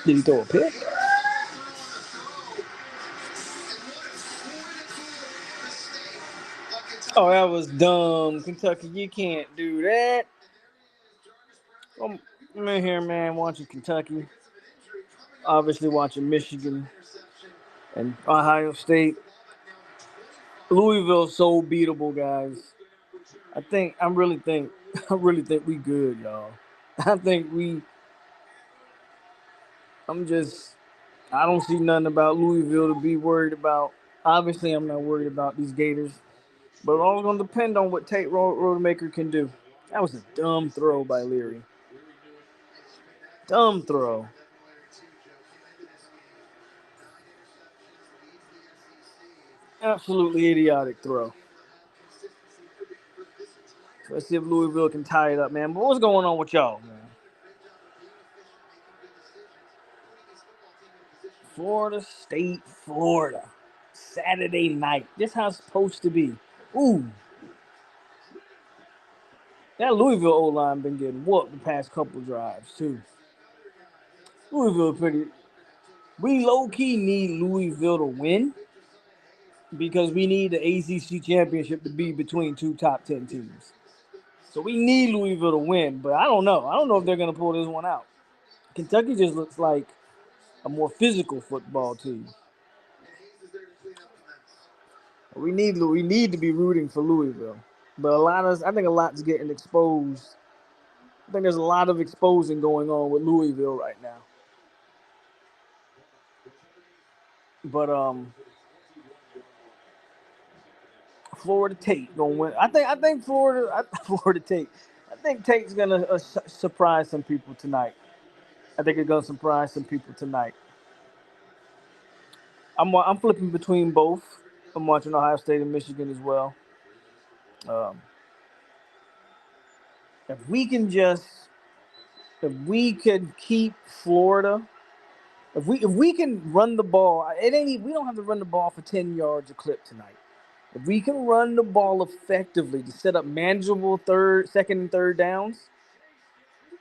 Did he throw a pick? Oh, that was dumb. Kentucky, you can't do that. I'm in here, man, watching Kentucky. Obviously watching Michigan and Ohio State. Louisville's so beatable, guys. I really think, I really think we good, y'all. I think we. I'm just. I don't see nothing about Louisville to be worried about. Obviously, I'm not worried about these Gators, but all going to depend on what Tate Rodemaker can do. That was a dumb throw by Leary. Dumb throw. Absolutely idiotic throw. So let's see if Louisville can tie it up, man. But what's going on with y'all, man? Florida State, Florida. Saturday night. This how it's supposed to be. Ooh. That Louisville O-line been getting whooped the past couple drives, too. Louisville pretty. We low-key need Louisville to win because we need the ACC championship to be between two top 10 teams. So we need Louisville to win, but I don't know. I don't know if they're going to pull this one out. Kentucky just looks like a more physical football team. We need to be rooting for Louisville, but I think a lot's getting exposed. I think there's a lot of exposing going on with Louisville right now. But Florida Tate gonna win. I think Florida Tate. I think Tate's gonna surprise some people tonight. I think it's gonna surprise some people tonight. I'm flipping between both. I'm watching Ohio State and Michigan as well. If we can keep Florida, if we can run the ball, we don't have to run the ball for 10 yards a clip tonight. If we can run the ball effectively to set up manageable second and third downs.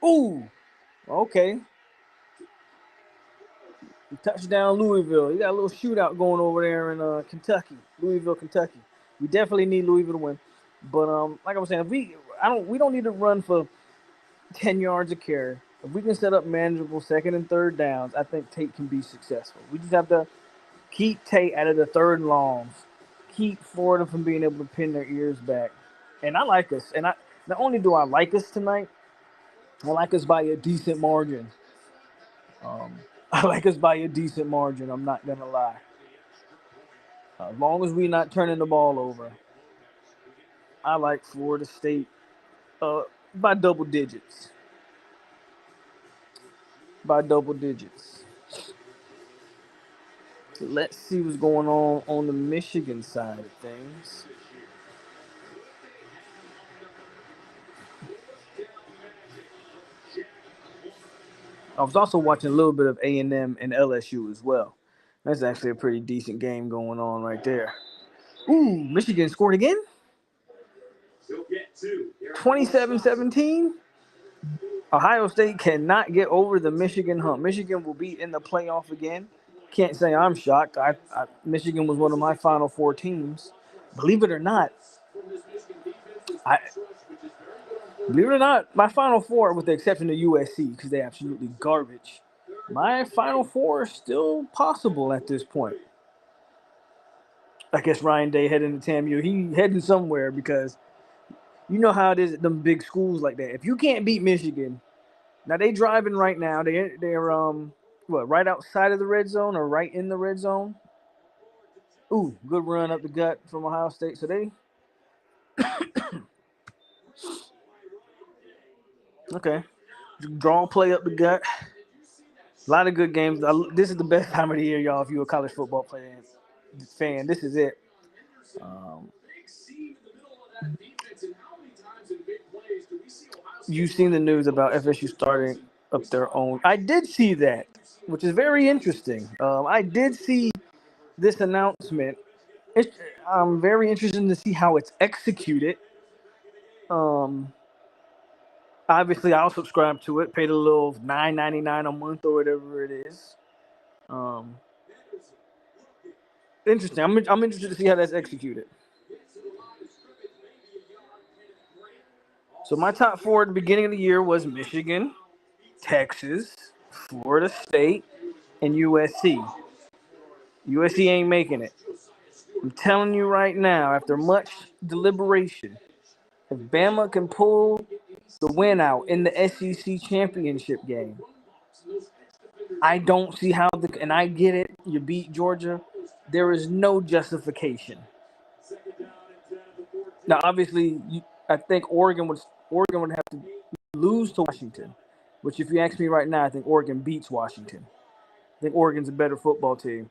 Ooh, okay. Touchdown Louisville. You got a little shootout going over there in Kentucky, Louisville, Kentucky. We definitely need Louisville to win. But like I was saying, we don't need to run for 10 yards a carry. If we can set up manageable second and third downs, I think Tate can be successful. We just have to keep Tate out of the third and longs. Keep Florida from being able to pin their ears back. And I like us. And not only do I like us tonight, I like us by a decent margin. I like us by a decent margin. I'm not going to lie. As long as we're not turning the ball over, I like Florida State by double digits. By double digits. Let's see what's going on the Michigan side of things. I was also watching a little bit of A&M and LSU as well. That's actually a pretty decent game going on right there. Ooh, Michigan scored again? 27-17? Ohio State cannot get over the Michigan hump. Michigan will be in the playoff again. Can't say I'm shocked. Michigan was one of my Final Four teams. Believe it or not, my Final Four, with the exception of USC, because they're absolutely garbage, my Final Four is still possible at this point. I guess Ryan Day heading to TAMU. He heading somewhere because you know how it is at them big schools like that. If you can't beat Michigan, now they driving right now. They're right outside of the red zone or right in the red zone. Ooh, good run up the gut from Ohio State. So they okay. Draw play up the gut. A lot of good games. This is the best time of the year, y'all. If you're a college football fan, this is it. You've seen the news about FSU starting up their own. I did see that, which is very interesting. I did see this announcement. I'm very interested to see how it's executed. Obviously, I'll subscribe to it. Paid a little $9.99 a month or whatever it is. Interesting. I'm interested to see how that's executed. So my top four at the beginning of the year was Michigan, Texas, Florida State, and USC. USC ain't making it. I'm telling you right now, after much deliberation, if Bama can pull the win out in the SEC championship game, I don't see how and I get it. You beat Georgia. There is no justification. Now, obviously, I think Oregon would have to lose to Washington, which, if you ask me right now, I think Oregon beats Washington. I think Oregon's a better football team.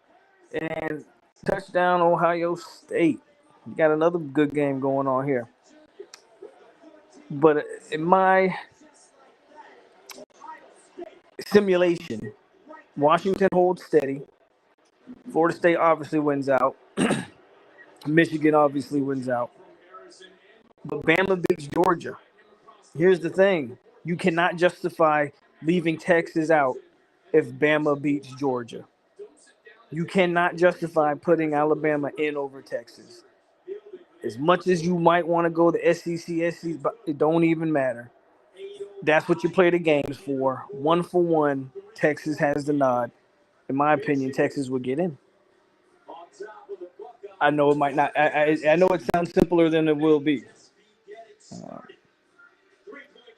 And touchdown, Ohio State. You got another good game going on here. But in my simulation, Washington holds steady. Florida State obviously wins out. Michigan obviously wins out. But Bama beats Georgia. Here's the thing. You cannot justify leaving Texas out if Bama beats Georgia. You cannot justify putting Alabama in over Texas. As much as you might want to go the SEC, but it don't even matter. That's what you play the games for. 1-for-1, Texas has the nod. In my opinion, Texas would get in. I know it might not. I know it sounds simpler than it will be.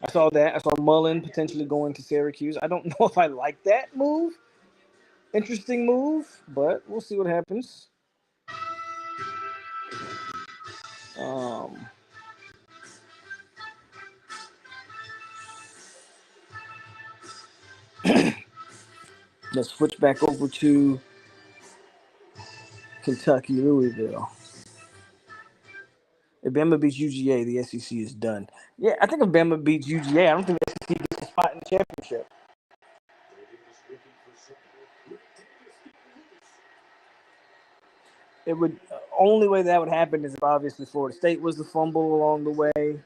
I saw that. I saw Mullen potentially going to Syracuse. I don't know if I like that move. Interesting move, but we'll see what happens. Let's switch back over to Kentucky, Louisville. If Bama beats UGA, the SEC is done. Yeah, I think if Bama beats UGA, I don't think the SEC gets a spot in the championship. It would only way that would happen is if obviously Florida State was the fumble along the way,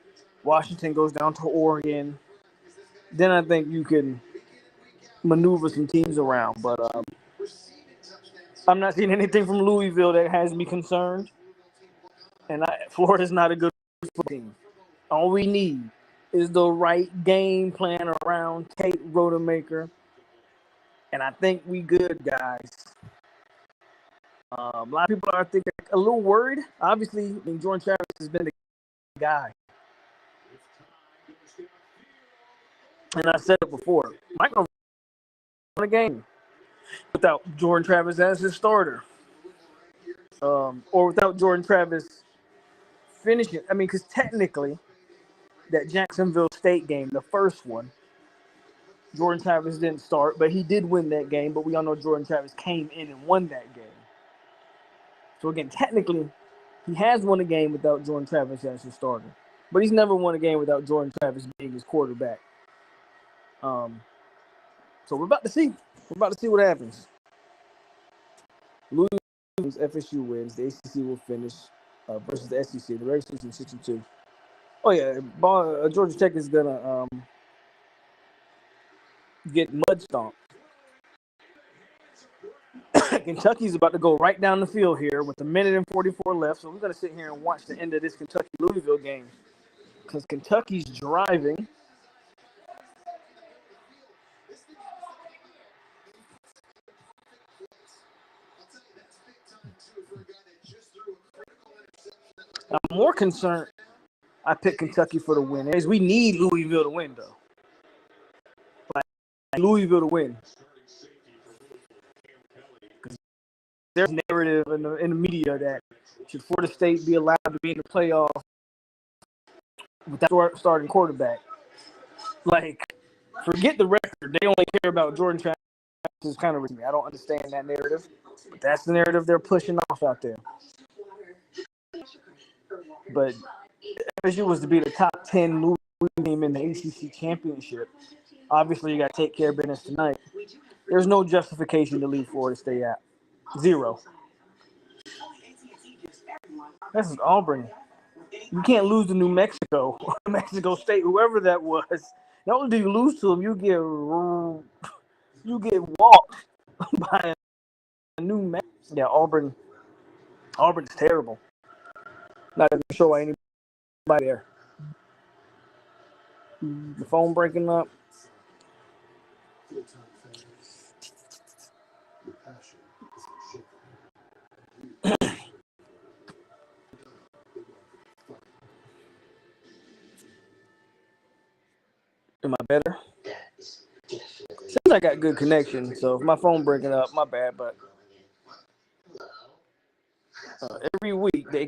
Washington goes down to Oregon. Then I think you can maneuver some teams around. But I'm not seeing anything from Louisville that has me concerned. And Florida's not a good team. All we need is the right game plan around Tate Rodemaker. And I think we good, guys. A lot of people are thinking a little worried. Obviously, Jordan Travis has been the guy. And I said it before. Mike won a game without Jordan Travis as his starter. Or without Jordan Travis finishing. I mean, because technically, that Jacksonville State game, the first one, Jordan Travis didn't start, but he did win that game. But we all know Jordan Travis came in and won that game. So, again, technically, he has won a game without Jordan Travis as his starter. But he's never won a game without Jordan Travis being his quarterback. So we're about to see. We're about to see what happens. Louisville wins, FSU wins. The ACC will finish versus the SEC. The regular season 6-2. Oh yeah, Georgia Tech is gonna get mud stomped. Kentucky's about to go right down the field here with 1:44 left. So we're gonna sit here and watch the end of this Kentucky-Louisville game because Kentucky's driving. I'm more concerned. I picked Kentucky for the win. We need Louisville to win, though. Like Louisville to win. There's a narrative in the media that should Florida State be allowed to be in the playoff without starting quarterback. Like, forget the record. They only care about Jordan Travis. Is kind of with me. I don't understand that narrative, but that's the narrative they're pushing off out there. But FSU was to be the top 10 Louisville team in the ACC championship. Obviously, you got to take care of business tonight. There's no justification to leave Florida State out. Zero. This is Auburn. You can't lose to New Mexico or Mexico State, whoever that was. Not only do you lose to them, you get walked by a new man. Yeah, Auburn's terrible. Not even sure why anybody there. The phone breaking up. Am I better? Seems I got good connection, so if my phone breaking up, my bad. But every week they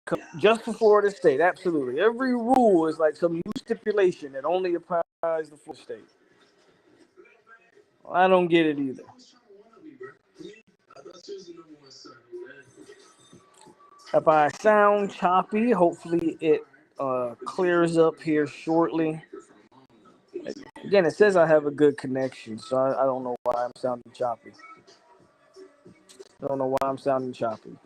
come just for Florida State. Absolutely, every rule is like some new stipulation that only applies to Florida State. I don't get it either. If I sound choppy, hopefully it clears up here shortly. Again, it says I have a good connection, so I don't know why I'm sounding choppy. I don't know why I'm sounding choppy.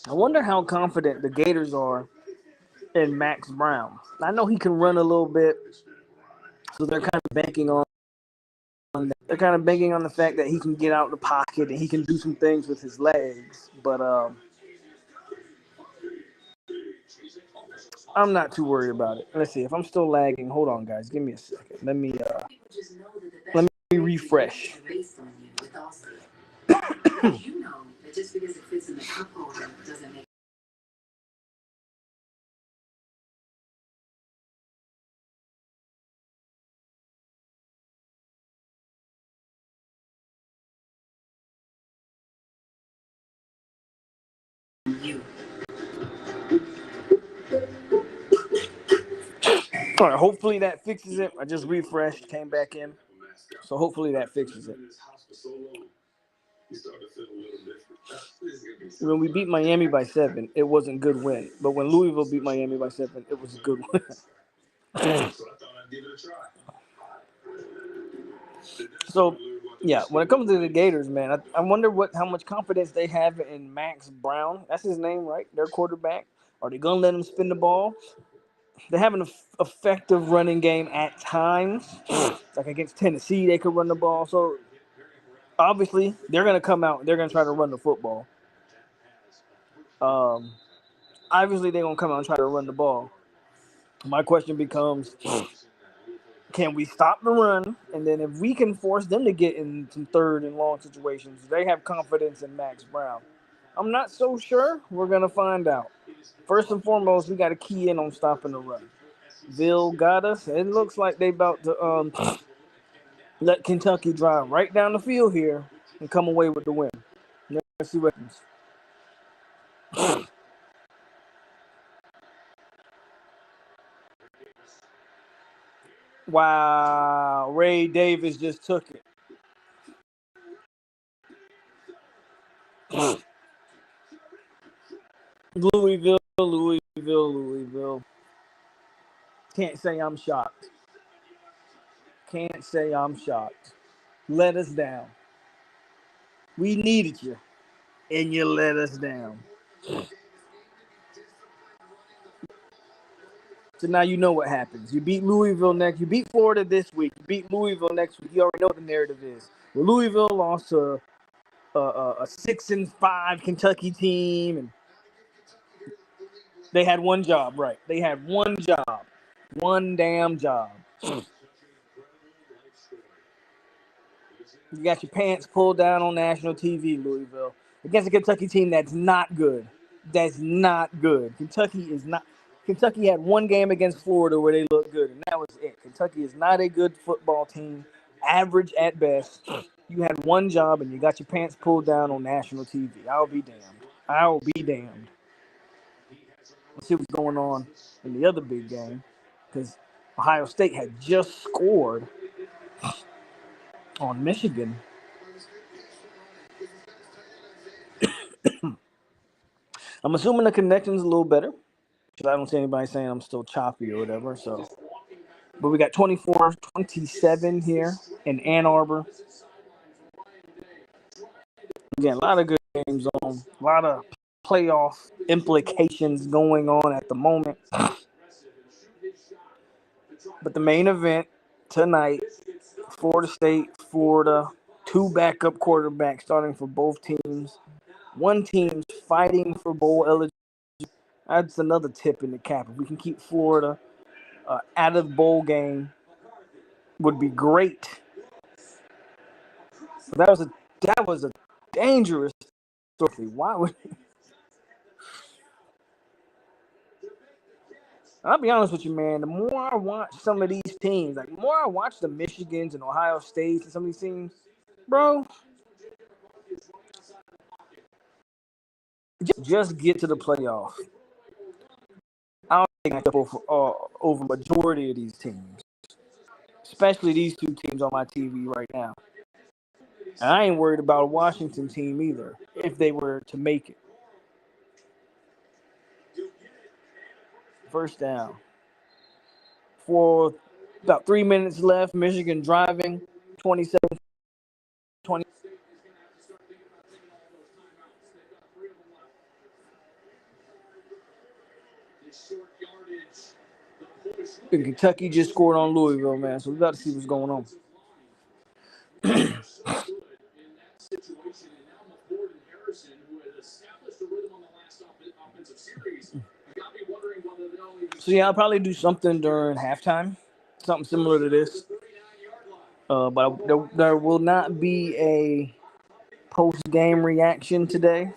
I wonder how confident the Gators are in Max Brown. I know he can run a little bit, so they're kind of banking on that. They're kind of banking on the fact that he can get out of the pocket and he can do some things with his legs. But I'm not too worried about it. Let's see if I'm still lagging. Hold on, guys. Give me a second. Let me refresh. All right, hopefully that fixes it. I just refreshed, came back in. So hopefully that fixes it. When we beat Miami by 7, it wasn't a good win. But when Louisville beat Miami by 7, it was a good win. So, yeah, when it comes to the Gators, man, I wonder how much confidence they have in Max Brown. That's his name, right? Their quarterback. Are they going to let him spin the ball? They have an effective running game at times. Like against Tennessee, they could run the ball. So, obviously, they're going to come out and they're going to try to run the football. Obviously, they're going to come out and try to run the ball. My question becomes, can we stop the run? And then if we can force them to get in some third and long situations, they have confidence in Max Brown. I'm not so sure. We're going to find out. First and foremost, we got to key in on stopping the run. Ville got us. It looks like they about to let Kentucky drive right down the field here and come away with the win. Let's see what happens. Wow, Ray Davis just took it. Louisville. Can't say I'm shocked. Can't say I'm shocked. Let us down. We needed you, and you let us down. So now you know what happens. You beat Louisville next. You beat Florida this week. You beat Louisville next week. You already know what the narrative is. Well, Louisville lost to a 6-5 Kentucky team, and they had one job, right? They had one job, one damn job. You got your pants pulled down on national TV, Louisville, against a Kentucky team that's not good. That's not good. Kentucky is not. Kentucky had one game against Florida where they looked good, and that was it. Kentucky is not a good football team, average at best. You had one job, and you got your pants pulled down on national TV. I'll be damned. I'll be damned. Let's see what's going on in the other big game, because Ohio State had just scored on Michigan. I'm assuming the connection's a little better, because I don't see anybody saying I'm still choppy or whatever. So, but we got 24-27 here in Ann Arbor. Again, a lot of good games on, a lot of playoff implications going on at the moment. But the main event tonight, Florida State, Florida, two backup quarterbacks starting for both teams. One team's fighting for bowl eligibility. That's another tip in the cap. If we can keep Florida out of the bowl game, would be great. But that was a dangerous story. Why would? I'll be honest with you, man. The more I watch some of these teams, like the more I watch the Michigans and Ohio States and some of these teams, bro, just get to the playoff. I don't think I over majority of these teams, especially these two teams on my TV right now. And I ain't worried about a Washington team either if they were to make it. First down. For about 3 minutes left, Michigan driving, 27-20. And Kentucky just scored on Louisville, man. So we got to see what's going on. So yeah, I'll probably do something during halftime, something similar to this. But there will not be a post-game reaction today.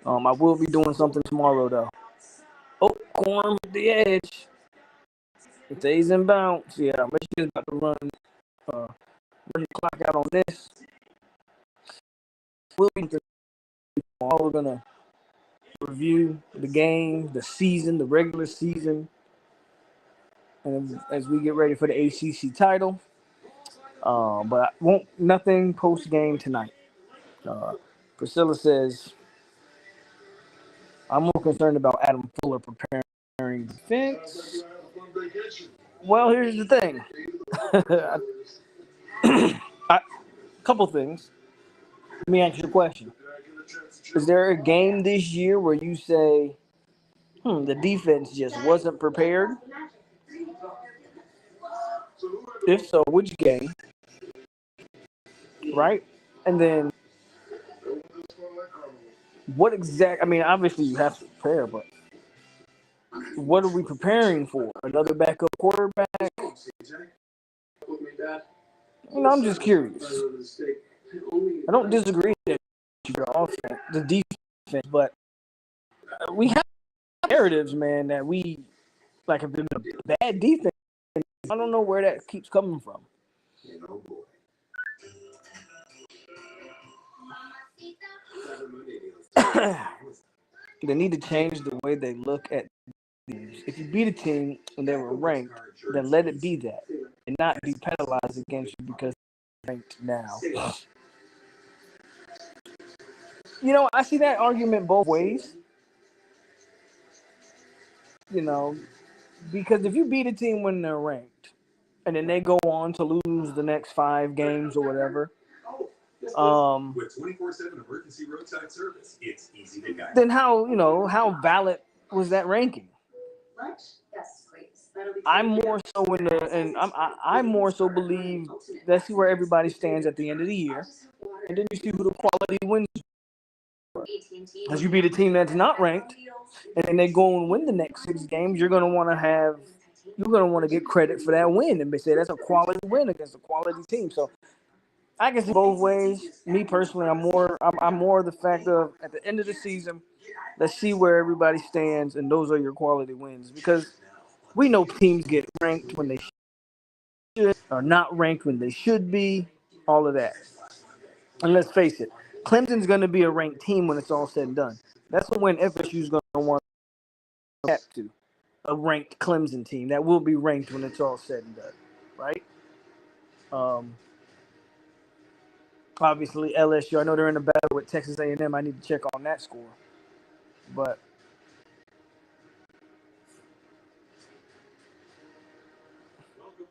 I will be doing something tomorrow though. Oh, corner with the edge. It stays in bounds. Yeah, Michigan's about to run the clock out on this. We're gonna review the game, the season, the regular season, and as we get ready for the ACC title. But I won't nothing post game tonight. Priscilla says, I'm more concerned about Adam Fuller preparing defense. Well, here's the thing. A couple things. Let me ask you a question. Is there a game this year where you say, the defense just wasn't prepared? If so, which game? Right? And then what exact? I mean, obviously you have to prepare, but what are we preparing for? Another backup quarterback? I'm just curious. I don't disagree with your offense, the defense, but we have narratives, man, that we like have been a bad defense. I don't know where that keeps coming from. They need to change the way they look at teams. If you beat a team and they were ranked, then let it be that and not be penalized against you because they're ranked now. I see that argument both ways. Because if you beat a team when they're ranked and then they go on to lose the next 5 games or whatever, with 24/7 emergency roadside service, it's easy to guide. Then how valid was that ranking? I'm more so I more so believe let's see where everybody stands at the end of the year, and then you see who the quality wins. As you beat a team that's not ranked, and then they go and win the next 6 games, you're gonna want to get credit for that win and say that's a quality win against a quality team. So I can see both ways. Me personally, I'm more the fact of at the end of the season, let's see where everybody stands, and those are your quality wins because we know teams get ranked when they should, or not ranked when they should be, all of that. And let's face it, Clemson's going to be a ranked team when it's all said and done. That's when FSU's going to want to a ranked Clemson team that will be ranked when it's all said and done, right? Obviously, LSU. I know they're in a battle with Texas A&M. I need to check on that score, but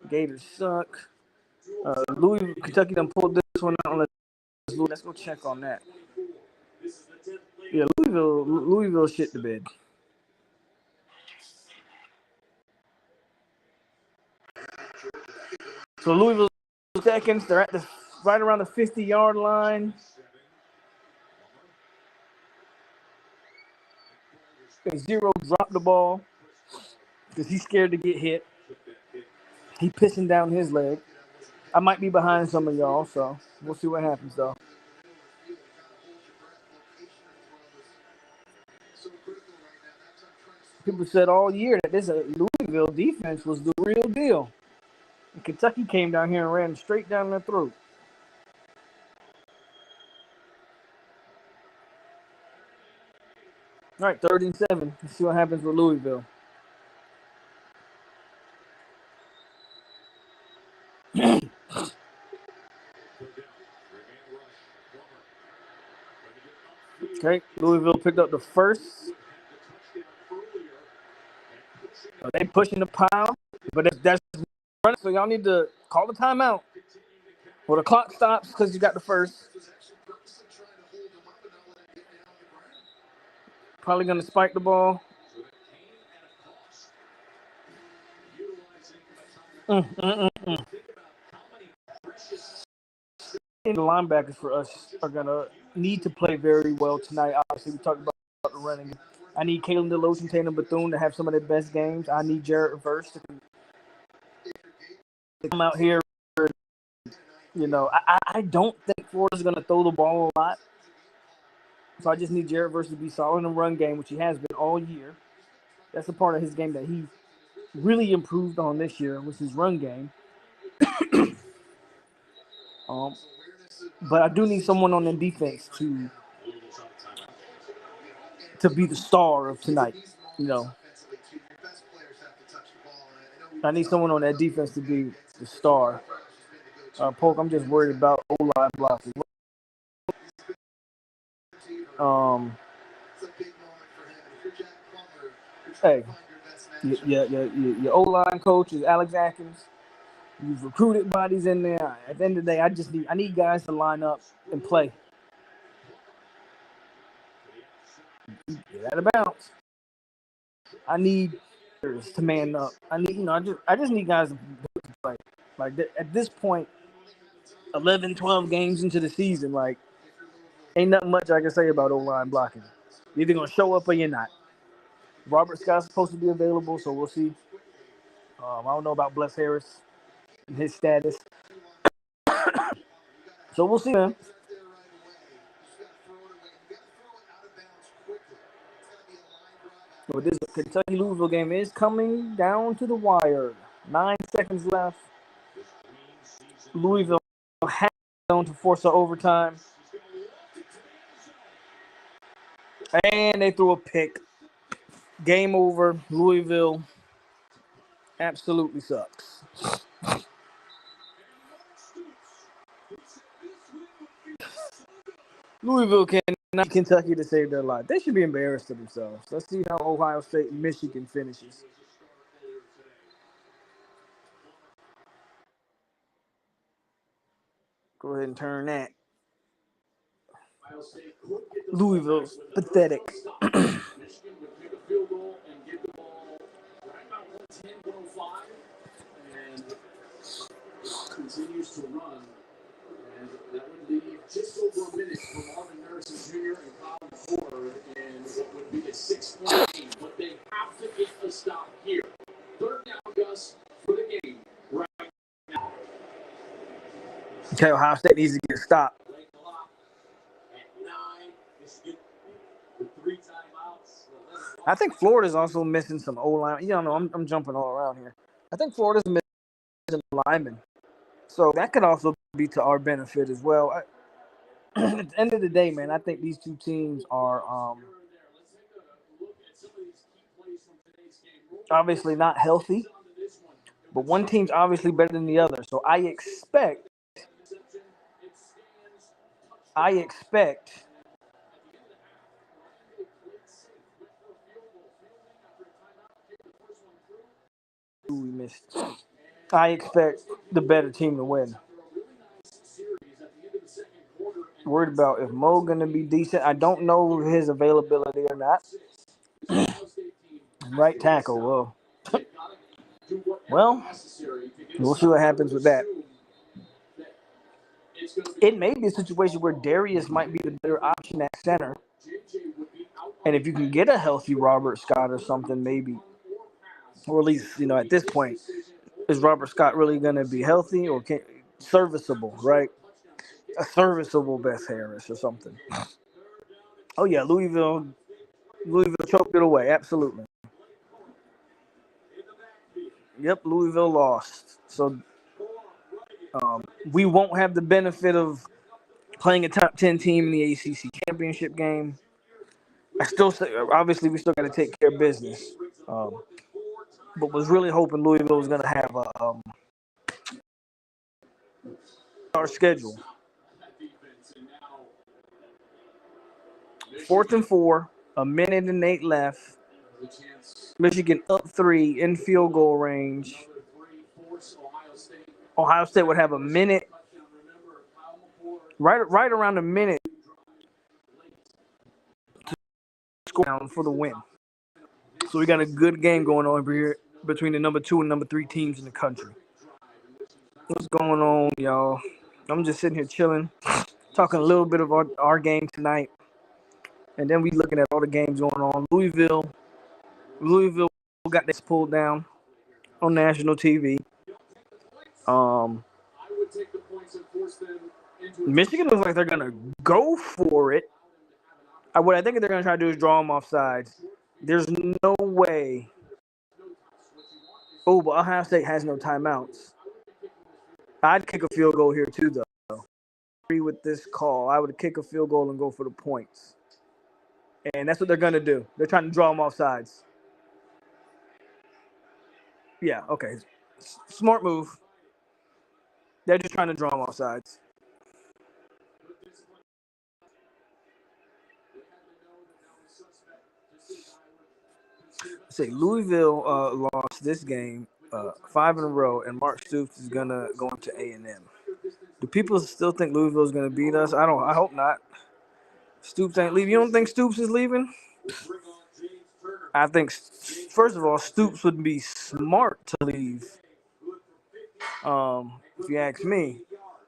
Gators suck. Louisville, Kentucky done pulled this one out. Let's go check on that. Yeah, Louisville shit the bed. So Louisville seconds. They're at the right around the 50-yard line. And Zero dropped the ball because he's scared to get hit. He pissing down his leg. I might be behind some of y'all, so we'll see what happens, though. People said all year that this Louisville defense was the real deal. And Kentucky came down here and ran straight down their throat. All right, 3rd and 7. Let's see what happens with Louisville. Okay, Louisville picked up the first. They pushing the pile, but that's running. So y'all need to call the timeout. Well, the clock stops because you got the first. Probably gonna spike the ball. The linebackers for us are gonna need to play very well tonight. Obviously, we talked about the running. I need Kalen DeLoach and Tatum Bethune to have some of their best games. I need Jarrett Reverse to come out here. You know, I don't think Florida's gonna throw the ball a lot. So I just need Jarrett Reverse to be solid in the run game, which he has been all year. That's a part of his game that he really improved on this year, was his run game. But I do need someone on the defense to be the star of tonight. You know, I need someone on that defense to be the star. Polk, I'm just worried about O-line blocking. Hey, your O-line coach is Alex Atkins. You've recruited bodies in there. At the end of the day, I need guys to line up and play. Get out of bounds. I need to man up. I just need guys to play. Like at this point, 11, 12 games into the season, like ain't nothing much I can say about O-line blocking. You're either gonna show up or you're not. Robert Scott's supposed to be available, so we'll see. I don't know about Bless Harris and his status. So we'll see, man. But this Kentucky-Louisville game is coming down to the wire. 9 seconds left. Louisville has to force an overtime. And they threw a pick. Game over. Louisville absolutely sucks. Louisville cannot Kentucky to save their life. They should be embarrassed of themselves. Let's see how Ohio State and Michigan finishes. Go ahead and turn that. Louisville's pathetic. Continues to run, and that would leave just over a minute for Marvin Harrison Jr. and Colin Ford, and it would be a 6-point game. But they have to get a stop here. 3rd down, Gus, for the game right now. Okay, Ohio State needs to get a stop. I think Florida's also missing some O-line. You know, I'm jumping all around here. I think Florida's missing linemen. So that could also be to our benefit as well. At the end of the day, man, I think these two teams are obviously not healthy, but one team's obviously better than the other. So I expect we missed. I expect the better team to win. Worried about if Mo gonna be decent. I don't know his availability or not. Right tackle. Well, we'll see what happens with that. it may be a situation where Darius might be the better option at center. And if you can get a healthy Robert Scott or something, maybe, or at least, at this point, is Robert Scott really going to be healthy or serviceable, right? A serviceable Beth Harris or something. Oh, yeah, Louisville choked it away, absolutely. Yep, Louisville lost. So we won't have the benefit of playing a top 10 team in the ACC championship game. I still say, obviously, we still got to take care of business. But was really hoping Louisville was going to have our schedule. 4th and 4, 1:08 left. Michigan up 3 in field goal range. Ohio State would have a minute, right around a minute to score down for the win. So we got a good game going on here between the number 2 and number 3 teams in the country. What's going on, y'all? I'm just sitting here chilling, talking a little bit of our game tonight. And then we looking at all the games going on. Louisville got this pulled down on national TV. Michigan looks like they're gonna go for it. What I think they're gonna try to do is draw them off sides. There's no way. Oh, but Ohio State has no timeouts. I'd kick a field goal here too, though. I agree with this call. I would kick a field goal and go for the points. And that's what they're gonna do. They're trying to draw them off sides. Yeah, okay. Smart move. They're just trying to draw them off sides. Say Louisville lost this game 5 in a row, and Mark Stoops is gonna go into A&M. Do people still think Louisville is gonna beat us? I hope not. Stoops ain't leaving. You don't think Stoops is leaving? I think, first of all, Stoops would be smart to leave. If you ask me,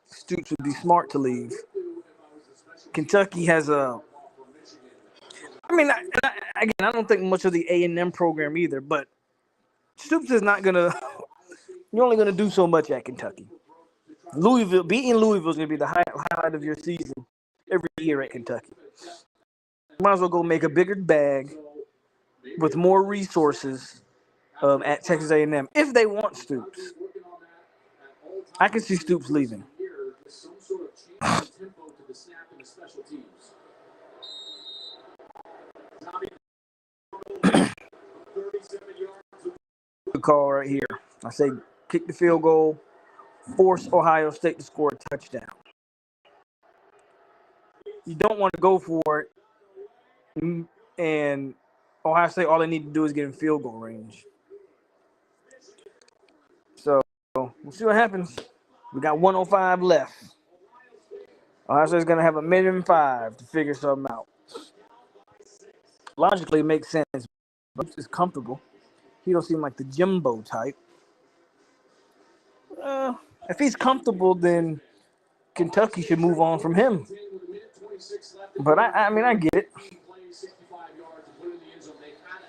Stoops would be smart to leave. Kentucky has a. I mean, again, I don't think much of the A&M program either, but Stoops is not gonna. You're only gonna do so much at Kentucky. Beating Louisville is gonna be the highlight of your season every year at Kentucky. Might as well go make a bigger bag with more resources at Texas A&M if they want Stoops. I can see Stoops leaving. Good call right here. I say kick the field goal, force Ohio State to score a touchdown. You don't want to go for it, and Ohio State, all they need to do is get in field goal range. So we'll see what happens. We got 105 left. Ohio State's going to have 1,005,000 to figure something out. Logically, it makes sense, but it's comfortable. He don't seem like the Jimbo type. If he's comfortable, then Kentucky should move on from him. But I get it.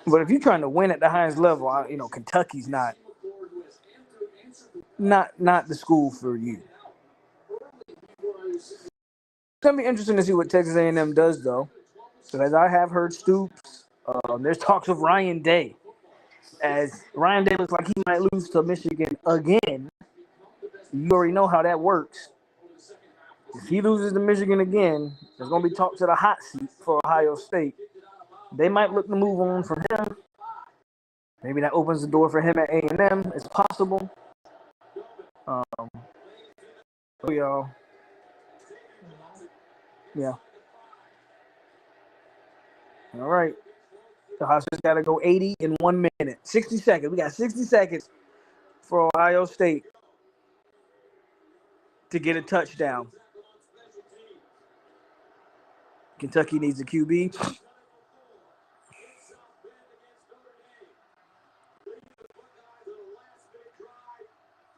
But if you're trying to win at the highest level, Kentucky's not the school for you. It's gonna be interesting to see what Texas A&M does, though, because I have heard Stoops. There's talks of Ryan Day, as Ryan Day looks like he might lose to Michigan again. You already know how that works. If he loses to Michigan again, there's going to be talks at a hot seat for Ohio State. They might look to move on from him. Maybe that opens the door for him at A&M. It's possible. Y'all. Yeah. All right. Ohio State's got to go 80 in 1 minute. 60 seconds. We got 60 seconds for Ohio State to get a touchdown. Kentucky needs a QB.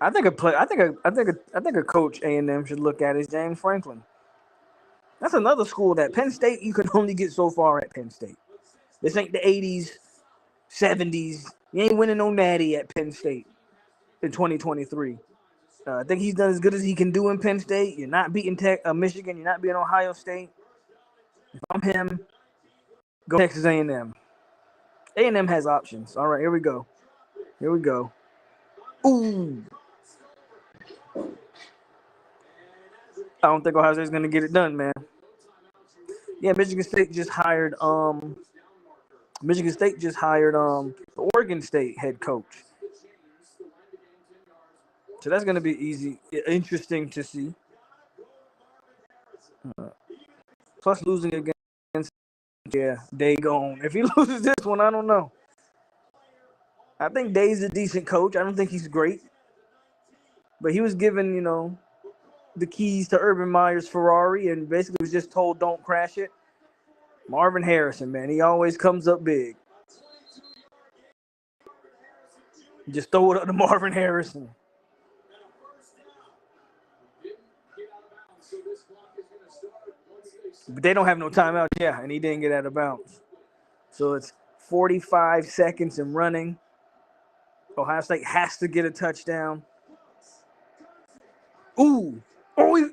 I think a coach A&M should look at is James Franklin. That's another school that Penn State, you can only get so far at Penn State. This ain't the 80s, 70s. You ain't winning no natty at Penn State in 2023. I think he's done as good as he can do in Penn State. You're not beating Michigan. You're not beating Ohio State. If I'm him, go Texas A&M. A&M has options. All right, here we go. Ooh. I don't think Ohio State's going to get it done, man. Yeah, Michigan State just hired the Oregon State head coach. So that's going to be interesting to see. Plus losing against Day gone. If he loses this one, I don't know. I think Day's a decent coach. I don't think he's great. But he was given, the keys to Urban Meyer's Ferrari and basically was just told don't crash it. Marvin Harrison, man, he always comes up big. Just throw it up to Marvin Harrison. But they don't have no timeout, and he didn't get out of bounds. So it's 45 seconds and running. Ohio State has to get a touchdown. Ooh. Oh,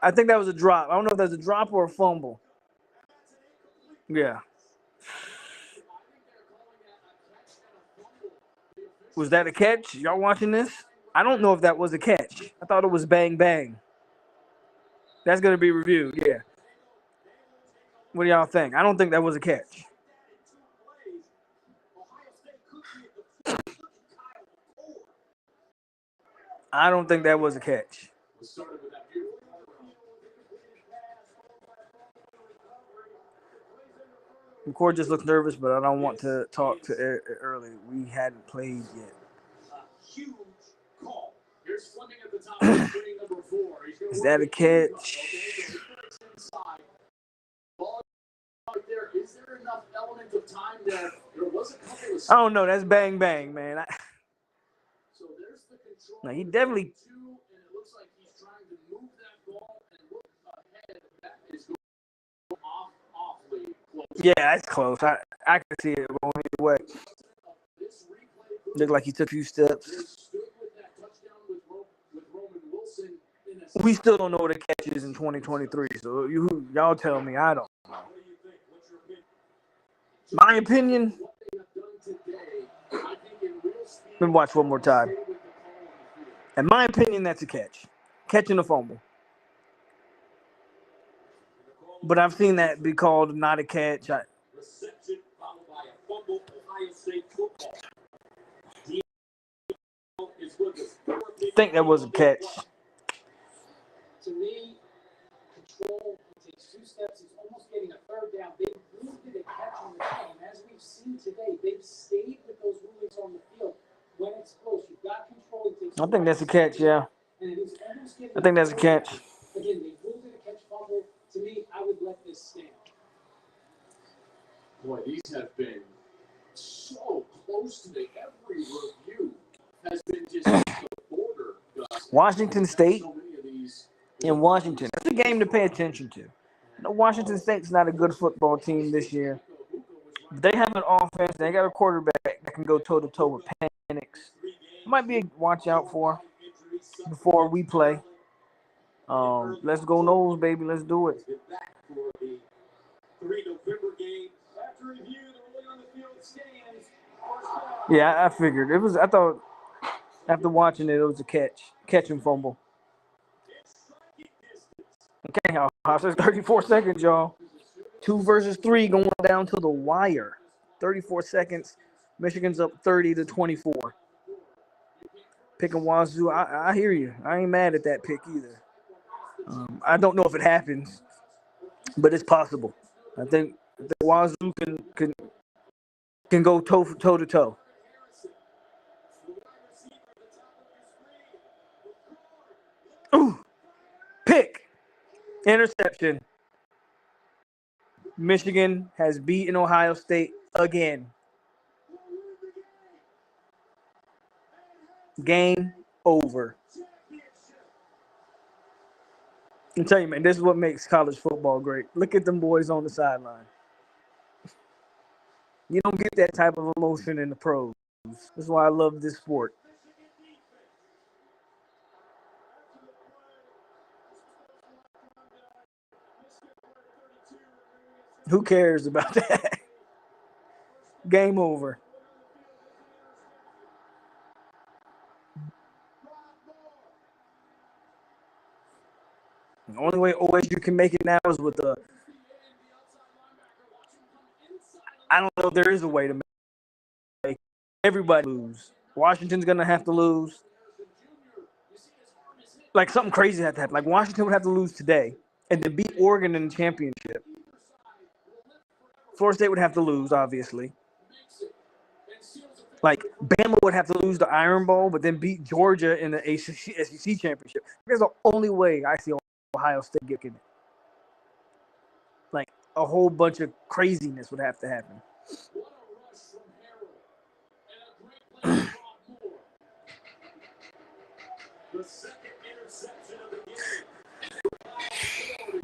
I think that was a drop. I don't know if that was a drop or a fumble. Yeah. Was that a catch? Y'all watching this? I don't know if that was a catch. I thought it was bang, bang. That's going to be reviewed, yeah. What do y'all think? I don't think that was a catch. I don't think that was a catch. McCord just looks nervous, but I don't want to talk to early. We hadn't played yet. Is that a catch? I don't know. That's bang bang, man. No, he definitely. Yeah, that's close. I can see it going either way. Looked like he took a few steps. We still don't know what a catch is in 2023. So y'all tell me. I don't know. My opinion. Let me watch one more time. In my opinion, that's a catch. Catching a fumble. But I've seen that be called not a catch. I think that was a catch. To me, control takes two steps. It's almost getting a third down. They really did a catch on the field. And as we've seen today, they've stayed with those rulings on the field. When it's close, you've got control. I think that's a catch, yeah. I think that's a catch. Again, they ruled it a catch fumble. To me, I would let this stand. Boy, these have been so close to the every review has been just the border. Washington State in Washington. That's a game to pay attention to. Washington State's not a good football team this year. They have an offense. They got a quarterback that can go toe-to-toe with Penix. Might be a watch out for before we play. Let's go Noles, baby. Let's do it. Yeah, I figured. I thought after watching it was a catch and fumble. Okay, House, it's 34 seconds, y'all. 2 versus 3 going down to the wire. 34 seconds. Michigan's up 30-24. Picking Wazoo. I hear you. I ain't mad at that pick either. I don't know if it happens, but it's possible. I think Wazoo can go toe to toe. Ooh, pick, interception. Michigan has beaten Ohio State again. Game over. I tell you, man, this is what makes college football great. Look at them boys on the sideline. You don't get that type of emotion in the pros. That's why I love this sport. Who cares about that? Game over. The only way OSU can make it now is with the. I don't know if there is a way to make everybody lose. Washington's gonna have to lose. Like something crazy had to happen. Like Washington would have to lose today and then beat Oregon in the championship. Florida State would have to lose, obviously. Like Bama would have to lose the Iron Bowl, but then beat Georgia in the SEC championship. That's the only way I see Ohio State getting it. Like a whole bunch of craziness would have to happen.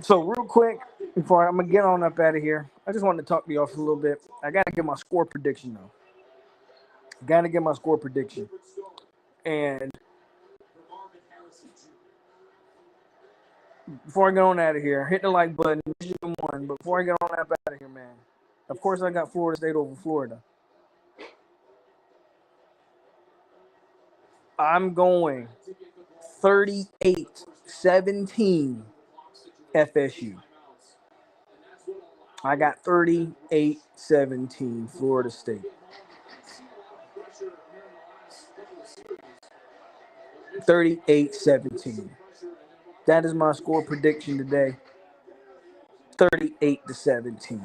So real quick, before I'm gonna get on up out of here, I just wanted to talk to y'all for a little bit. I gotta get my score prediction though. Gotta get my score prediction. And before I get on out of here, hit the like button, Michigan won. But before I get on up out of here, man, of course I got Florida State over Florida. I'm going 38-17 FSU. I got 38-17 Florida State. 38-17. That is my score prediction today. 38-17.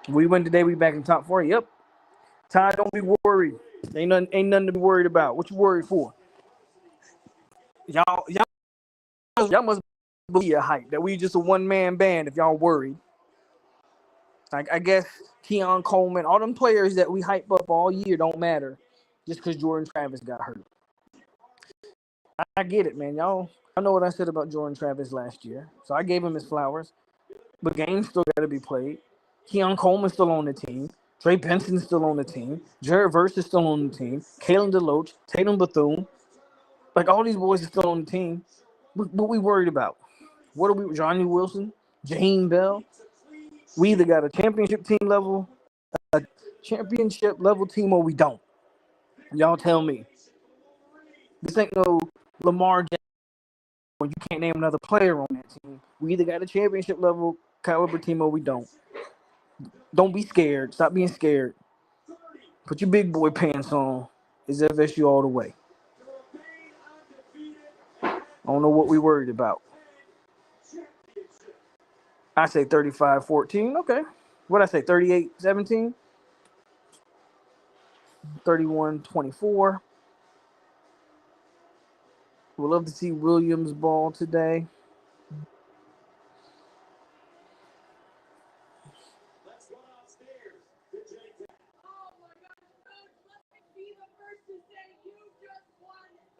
We win today. We back in top 4. Yep. Ty, don't be worried. Ain't nothing to be worried about. What you worried for? Y'all must believe a hype that we just a one-man band if y'all worried. I guess Keon Coleman, all them players that we hype up all year don't matter just because Jordan Travis got hurt. I get it, man. Y'all, I know what I said about Jordan Travis last year, so I gave him his flowers. But games still got to be played. Keon Coleman's still on the team. Trey Benson's still on the team. Jared Verse is still on the team. Kalen DeLoach, Tatum Bethune. Like, all these boys are still on the team. What we worried about? What are we, Johnny Wilson, Jaheim Bell? We either got a championship level team, or we don't. Y'all tell me. This ain't no Lamar Jackson when you can't name another player on that team. We either got a championship level caliber team, or we don't. Don't be scared. Stop being scared. Put your big boy pants on. It's FSU all the way. I don't know what we worried about. I say 35-14. Okay. What I say, 38-17? 31-24. We'd love to see Williams ball today.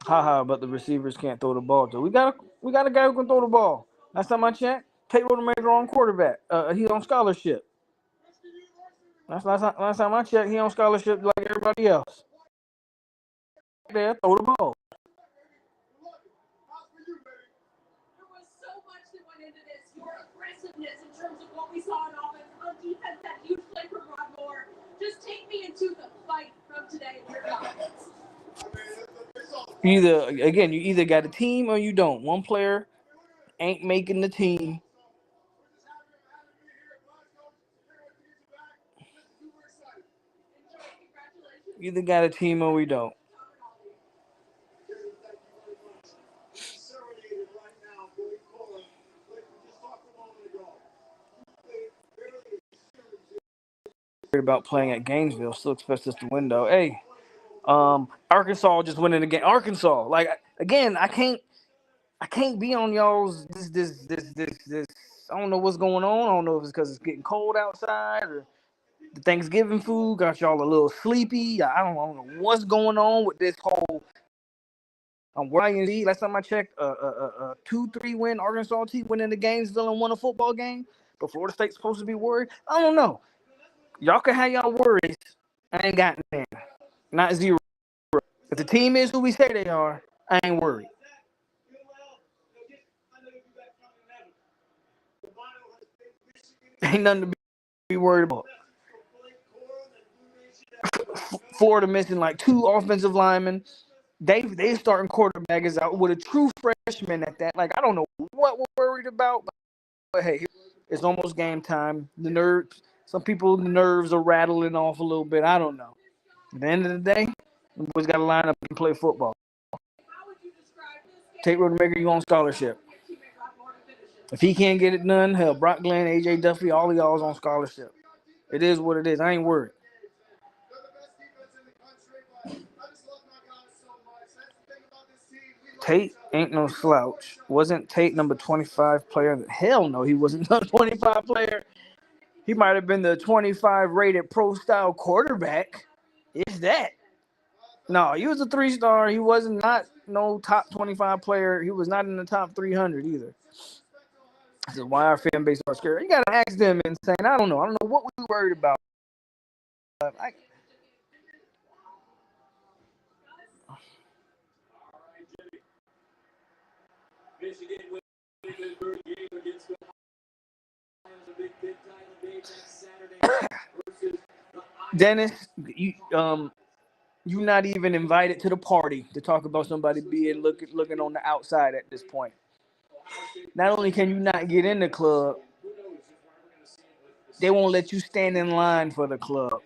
Haha, but the receivers can't throw the ball. So we got a guy who can throw the ball. Last time I checked, Tate Rodemaker on quarterback. He's on scholarship. Last time I checked, he on scholarship like everybody else. There, throw the ball. There was so much that went into this. Your aggressiveness in terms of what we saw in offense, on defense, that huge play from Rod Moore. Just take me into the fight from today. You either got a team or you don't. One player ain't making the team. Either got a team or we don't. About playing at Gainesville, still expects us to win though. Hey, Arkansas just winning again. Arkansas, like again, I can't be on y'all's this. I don't know what's going on. I don't know if it's because it's getting cold outside or the Thanksgiving food got y'all a little sleepy. I don't know what's going on with this whole YNZ. Last time I checked, 2-3 win Arkansas team winning the Gainesville and won a football game. But Florida State's supposed to be worried. I don't know. Y'all can have y'all worries. I ain't got none. Not zero. If the team is who we say they are, I ain't worried. Ain't nothing to be worried about. Florida missing like 2 offensive linemen. They starting quarterback is out with a true freshman at that. Like, I don't know what we're worried about, but hey, it's almost game time. Some people, the nerves are rattling off a little bit. I don't know. At the end of the day, the boys got to line up and play football. Tate Rodemaker, you on scholarship. If he can't get it done, hell, Brock Glenn, AJ Duffy, all of y'all's on scholarship. It is what it is. I ain't worried. Tate ain't no slouch. Wasn't Tate number 25 player? Hell no, he wasn't the 25 player. He might have been the 25 rated pro style quarterback. If that. No, he was a 3-star. He wasn't not no top 25 player. He was not in the top 300 either. This is why our fan base are scared. You got to ask them and saying, I don't know. I don't know what we worried about. Dennis, you're not even invited to the party to talk about somebody being looking on the outside at this point. Not only can you not get in the club, they won't let you stand in line for the club.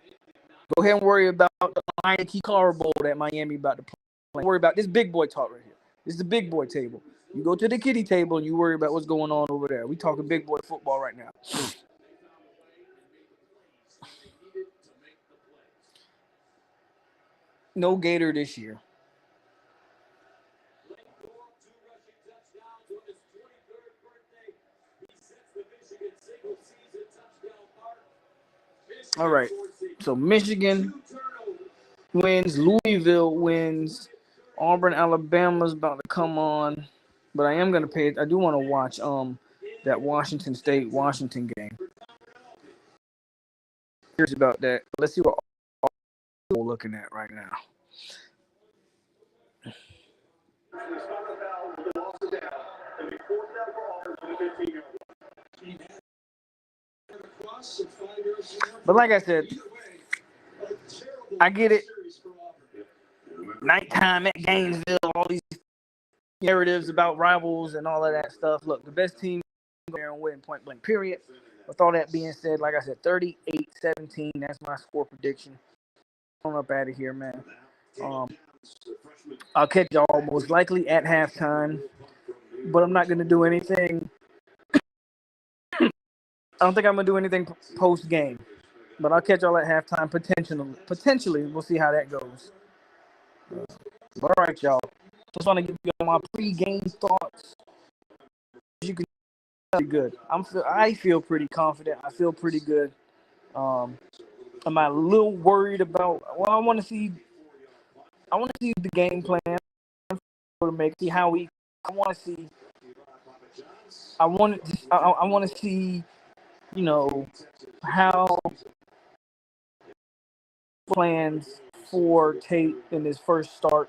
Go ahead and worry about the Lion Key Car Bowl that Miami about to play. Don't worry about this big boy talk right here. This is the big boy table. You go to the kiddie table and you worry about what's going on over there. We talking big boy football right now. No Gator this year. All right. So Michigan wins. Louisville wins. Auburn, Alabama's about to come on. But I am going to pay. I do want to watch that Washington State-Washington game. Curious about that. Let's see what we're looking at right now. But like I said, I get it. Nighttime at Gainesville, all these narratives about rivals and all of that stuff. Look, the best team go there and win point blank, period. With all that being said, like I said, 38-17, that's my score prediction. I'm up out of here, man. I'll catch y'all most likely at halftime, but I'm not going to do anything. I don't think I'm going to do anything post-game, but I'll catch y'all at halftime potentially. We'll see how that goes. All right, y'all. Just want to give you my pre-game thoughts. You can feel good. I feel pretty confident. I feel pretty good. I'm a little worried about. Well, I want to see the game plan to make. See how we. I want to see. I want to see. You know how plans for Tate in his first start.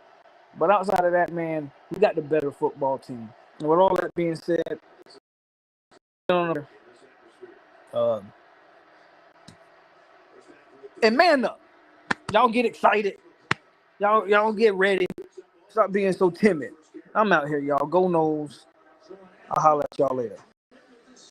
But outside of that, man, we got the better football team. And with all that being said, and man up. Y'all get excited. Y'all get ready. Stop being so timid. I'm out here, y'all. Go Noles. I'll holler at y'all later.